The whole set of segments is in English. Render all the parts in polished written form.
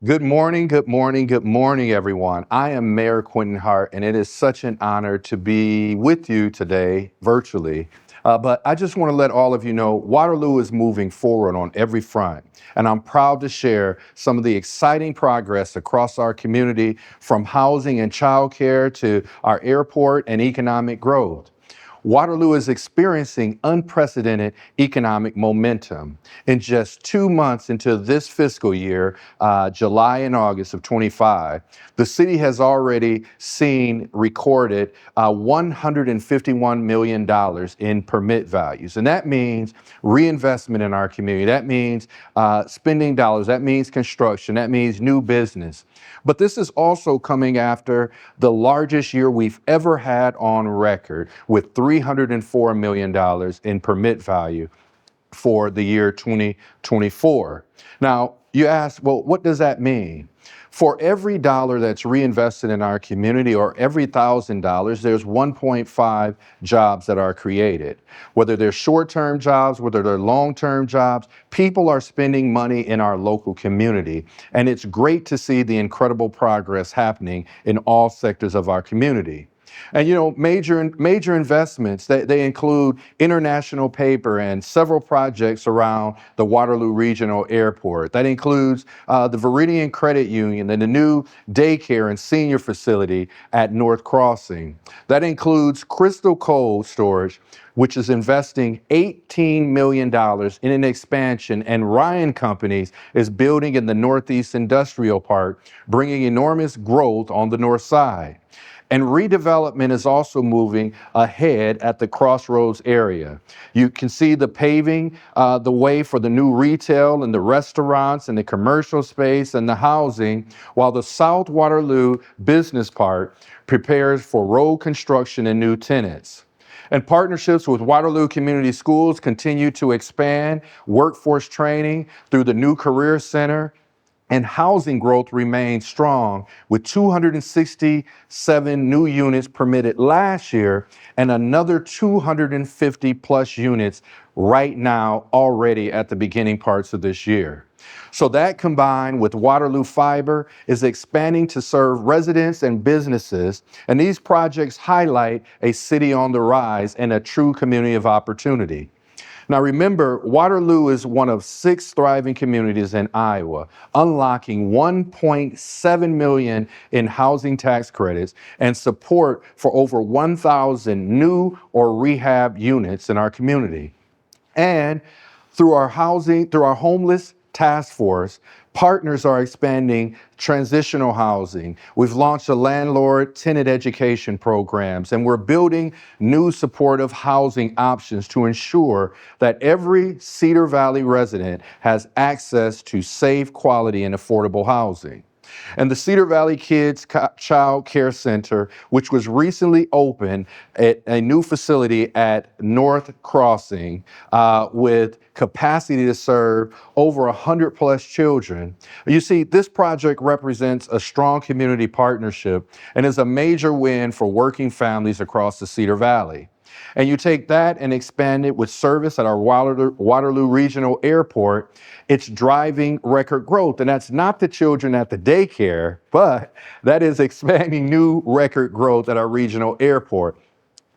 Good morning, good morning, good morning, everyone. I am Mayor Quentin Hart, and it is such an honor to be with you today virtually. But I just want to let all of you know Waterloo is moving forward on every front, and I'm proud to share some of the exciting progress across our community, from housing and childcare to our airport and economic growth. Waterloo is experiencing unprecedented economic momentum. In just 2 months into this fiscal year, July and August of 25, the city has already seen recorded $151 million in permit values. And that means reinvestment in our community. That means spending dollars. That means construction. That means new business. But this is also coming after the largest year we've ever had on record, with $304 million in permit value for the year 2024. Now, you ask, well, what does that mean? For every dollar that's reinvested in our community, or every $1,000, there's 1.5 jobs that are created. Whether they're short-term jobs, whether they're long-term jobs, people are spending money in our local community. And it's great to see the incredible progress happening in all sectors of our community. And major investments, they include international paper and several projects around the Waterloo Regional Airport. That includes the Veridian Credit Union and the new daycare and senior facility at North Crossing. That includes Crystal Cold Storage, which is investing $18 million in an expansion, and Ryan Companies is building in the Northeast Industrial Park, bringing enormous growth on the north side. And redevelopment is also moving ahead at the Crossroads area. You can see the paving the way for the new retail and the restaurants and the commercial space and the housing, while the South Waterloo Business Park prepares for road construction and new tenants. And partnerships with Waterloo Community Schools continue to expand workforce training through the new Career Center, and housing growth remains strong, with 267 new units permitted last year and another 250 plus units right now already at the beginning parts of this year. So that, combined with Waterloo Fiber, is expanding to serve residents and businesses, and these projects highlight a city on the rise and a true community of opportunity. Now remember, Waterloo is one of 6 thriving communities in Iowa, unlocking $1.7 million in housing tax credits and support for over 1,000 new or rehab units in our community. And through our homeless task force, partners are expanding transitional housing. We've launched a landlord tenant education programs, and we're building new supportive housing options to ensure that every Cedar Valley resident has access to safe, quality, and affordable housing. And the Cedar Valley Kids Child Care Center, which was recently opened at a new facility at North Crossing, with capacity to serve over 100 plus children. You see, this project represents a strong community partnership and is a major win for working families across the Cedar Valley. And you take that and expand it with service at our Waterloo Regional Airport, it's driving record growth. And that's not the children at the daycare, but that is expanding new record growth at our regional airport.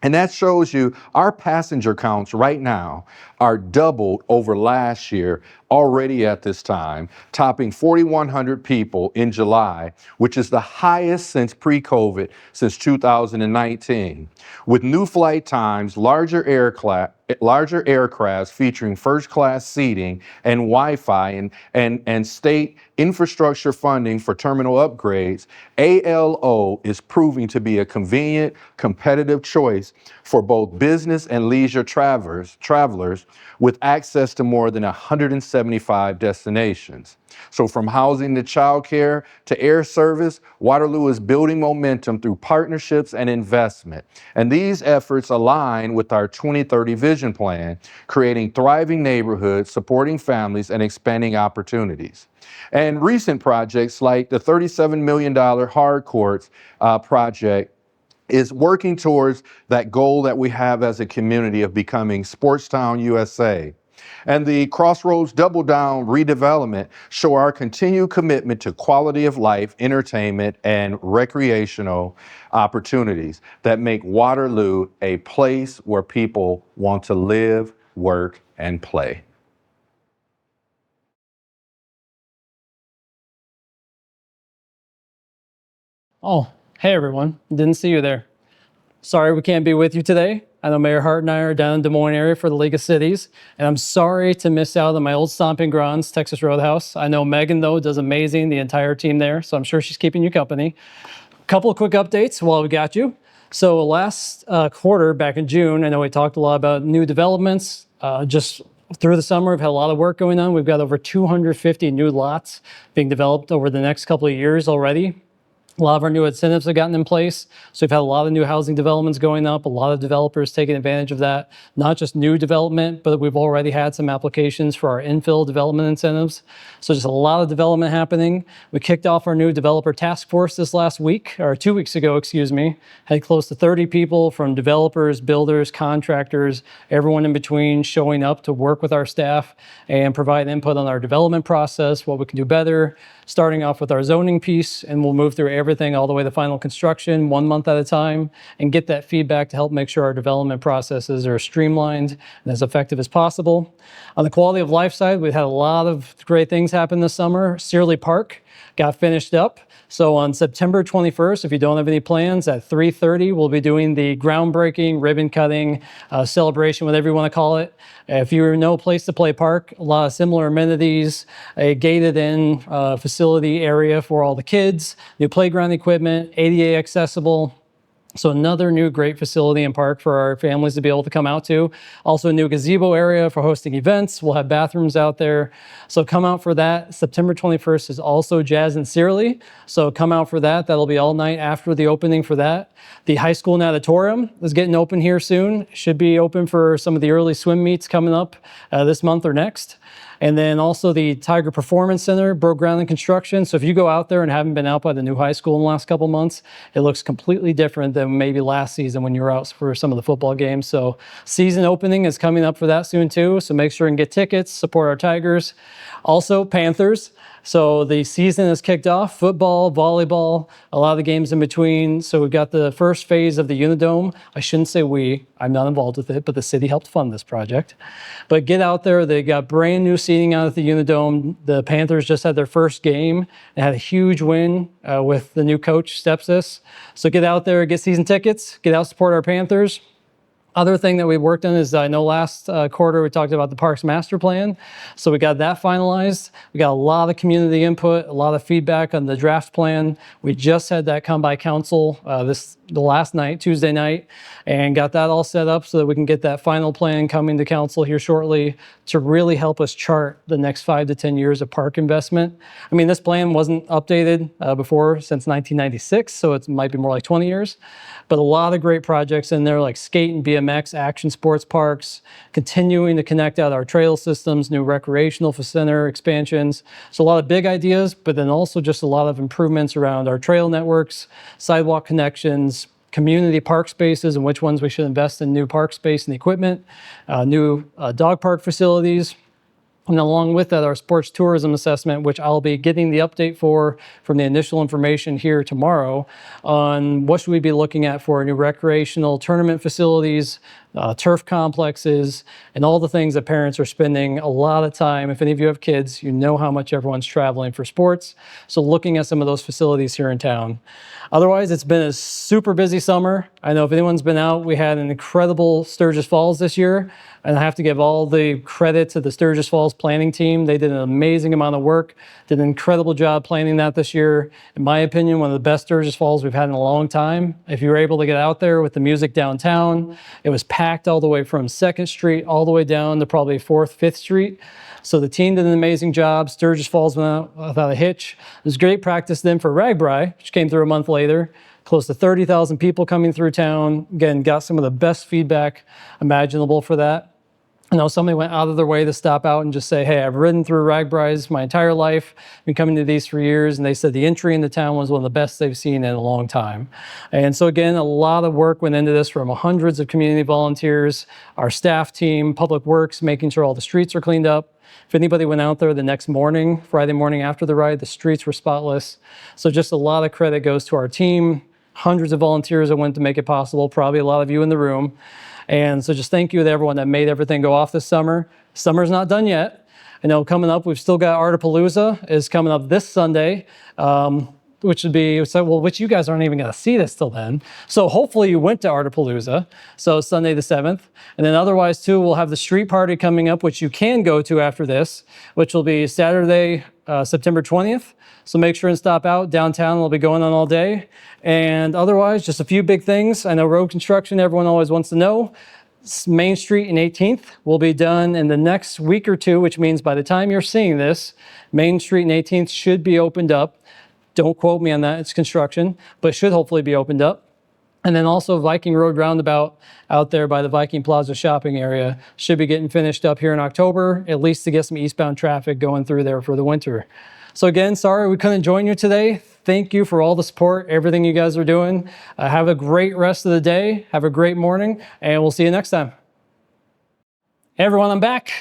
And that shows you our passenger counts right now are doubled over last year already at this time, topping 4,100 people in July, which is the highest since pre-COVID, since 2019. With new flight times, larger aircrafts featuring first-class seating and Wi-Fi and state infrastructure funding for terminal upgrades, ALO is proving to be a convenient, competitive choice for both business and leisure travelers with access to more than 175 destinations. So from housing to childcare to air service, Waterloo is building momentum through partnerships and investment. And these efforts align with our 2030 vision plan, creating thriving neighborhoods, supporting families, and expanding opportunities. And recent projects like the $37 million Hart Courts project is working towards that goal that we have as a community of becoming Sportstown USA. And the Crossroads Double Down redevelopment show our continued commitment to quality of life, entertainment, and recreational opportunities that make Waterloo a place where people want to live, work, and play. Oh, hey everyone. Didn't see you there. Sorry we can't be with you today. I know Mayor Hart and I are down in Des Moines area for the League of Cities, and I'm sorry to miss out on my old stomping grounds, Texas Roadhouse. I know Megan, though, does amazing, the entire team there, so I'm sure she's keeping you company. Couple of quick updates while we got you. So last quarter, back in June, I know we talked a lot about new developments. Just through the summer, we've had a lot of work going on. We've got over 250 new lots being developed over the next couple of years already. A lot of our new incentives have gotten in place. So we've had a lot of new housing developments going up, a lot of developers taking advantage of that. Not just new development, but we've already had some applications for our infill development incentives. So just a lot of development happening. We kicked off our new developer task force this last week, or 2 weeks ago, excuse me. Had close to 30 people from developers, builders, contractors, everyone in between showing up to work with our staff and provide input on our development process, what we can do better, starting off with our zoning piece, and we'll move through everything all the way to final construction, 1 month at a time, and get that feedback to help make sure our development processes are streamlined and as effective as possible. On the quality of life side, we've had a lot of great things happen this summer. Searley Park got finished up. So on September 21st, if you don't have any plans, at 3:30, we'll be doing the groundbreaking, ribbon cutting, celebration, whatever you want to call it. If you know a place to play park, a lot of similar amenities, a gated in facility area for all the kids, new playground equipment, ADA accessible. So another new great facility and park for our families to be able to come out to. Also a new gazebo area for hosting events. We'll have bathrooms out there. So come out for that. September 21st is also Jazz and Searley. So come out for that. That'll be all night after the opening for that. The high school natatorium is getting open here soon. Should be open for some of the early swim meets coming up this month or next. And then also the Tiger Performance Center broke ground in construction. So if you go out there and haven't been out by the new high school in the last couple months, it looks completely different than maybe last season when you were out for some of the football games. So season opening is coming up for that soon too. So make sure and get tickets, support our Tigers. Also Panthers. So the season has kicked off, football, volleyball, a lot of the games in between. So we've got the first phase of the Unidome. I shouldn't say we, I'm not involved with it, but the city helped fund this project. But get out there, they got brand new seating out at the Unidome. The Panthers just had their first game and had a huge win with the new coach, Stepsis. So get out there, get season tickets, get out, support our Panthers. Other thing that we worked on is I know last quarter we talked about the Parks Master Plan. So we got that finalized. We got a lot of community input, a lot of feedback on the draft plan. We just had that come by council the last night, Tuesday night, and got that all set up so that we can get that final plan coming to council here shortly to really help us chart the next 5 to 10 years of park investment. I mean, this plan wasn't updated before since 1996, so it might be more like 20 years. But a lot of great projects in there like skate and BMX, action sports parks, continuing to connect out our trail systems, new recreational center expansions. So a lot of big ideas, but then also just a lot of improvements around our trail networks, sidewalk connections, community park spaces and which ones we should invest in new park space and equipment, new dog park facilities. And along with that, our sports tourism assessment, which I'll be getting the update for from the initial information here tomorrow on what should we be looking at for new recreational tournament facilities, turf complexes, and all the things that parents are spending a lot of time. If any of you have kids, you know how much everyone's traveling for sports. So looking at some of those facilities here in town. Otherwise, it's been a super busy summer. I know if anyone's been out, we had an incredible Sturgis Falls this year. And I have to give all the credit to the Sturgis Falls planning team. They did an amazing amount of work, did an incredible job planning that this year. In my opinion, one of the best Sturgis Falls we've had in a long time. If you were able to get out there with the music downtown, it was packed all the way from 2nd Street all the way down to probably 4th, 5th Street. So the team did an amazing job. Sturgis Falls went out without a hitch. It was great practice then for Ragbri, which came through a month later. Close to 30,000 people coming through town. Again, got some of the best feedback imaginable for that. I know somebody went out of their way to stop out and just say, hey, I've ridden through RAGBRAIs my entire life, been coming to these for years, and they said the entry into town was one of the best they've seen in a long time. And so again, a lot of work went into this from hundreds of community volunteers, our staff team, Public Works, making sure all the streets are cleaned up. If anybody went out there the next morning, Friday morning after the ride, the streets were spotless. So just a lot of credit goes to our team, hundreds of volunteers that went to make it possible, probably a lot of you in the room. And so just thank you to everyone that made everything go off this summer. Summer's not done yet. I know coming up, we've still got Artapalooza is coming up this Sunday, which you guys aren't even going to see this till then. So hopefully you went to Artapalooza. So Sunday the 7th. And then otherwise too, we'll have the street party coming up, which you can go to after this, which will be Saturday, September 20th. So make sure and stop out downtown. We'll be going on all day. And otherwise, just a few big things. I know road construction, everyone always wants to know. Main Street and 18th will be done in the next week or two, which means by the time you're seeing this, Main Street and 18th should be opened up. Don't quote me on that, it's construction, but it should hopefully be opened up. And then also Viking Road Roundabout out there by the Viking Plaza shopping area should be getting finished up here in October, at least to get some eastbound traffic going through there for the winter. So again, sorry we couldn't join you today. Thank you for all the support, everything you guys are doing. Have a great rest of the day. Have a great morning, and we'll see you next time. Hey everyone, I'm back.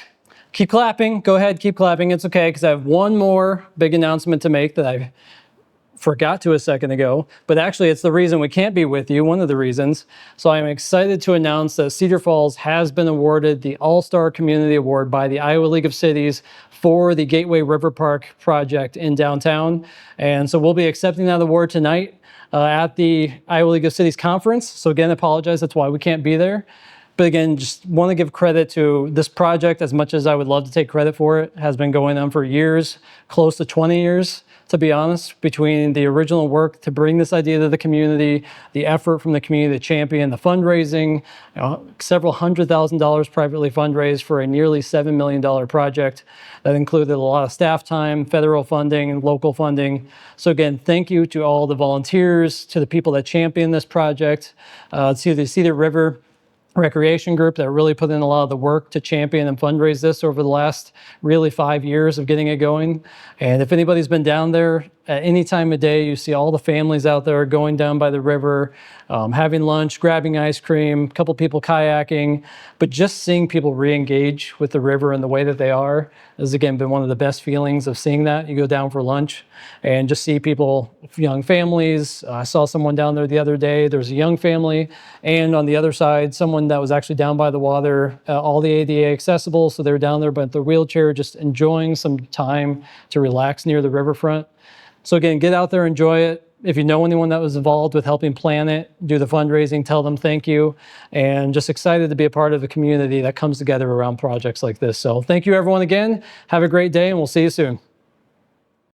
Keep clapping. Go ahead, keep clapping. It's okay, because I have one more big announcement to make that I forgot to a second ago, but actually it's the reason we can't be with you, one of the reasons. So I'm excited to announce that Cedar Falls has been awarded the All-Star Community Award by the Iowa League of Cities for the Gateway River Park project in downtown. And so we'll be accepting that award tonight at the Iowa League of Cities conference. So again, I apologize, that's why we can't be there. But again, just want to give credit to this project as much as I would love to take credit for it. It has been going on for years, close to 20 years. To be honest, between the original work to bring this idea to the community, the effort from the community to champion the fundraising, several $100,000 privately fundraised for a nearly $7 million project that included a lot of staff time, federal funding, and local funding. So again, thank you to all the volunteers, to the people that champion this project, to the Cedar River Recreation Group that really put in a lot of the work to champion and fundraise this over the last really 5 years of getting it going. And if anybody's been down there at any time of day, you see all the families out there going down by the river, having lunch, grabbing ice cream, a couple people kayaking, but just seeing people re-engage with the river and the way that they are has again been one of the best feelings of seeing that. You go down for lunch and just see people, young families. I saw someone down there the other day. There's a young family, and on the other side, someone that was actually down by the water, all the ADA accessible, so they were down there but the wheelchair, just enjoying some time to relax near the riverfront. So again, get out there, enjoy it. If you know anyone that was involved with helping plan it, do the fundraising, tell them thank you. And just excited to be a part of a community that comes together around projects like this. So thank you everyone again. Have a great day, and we'll see you soon.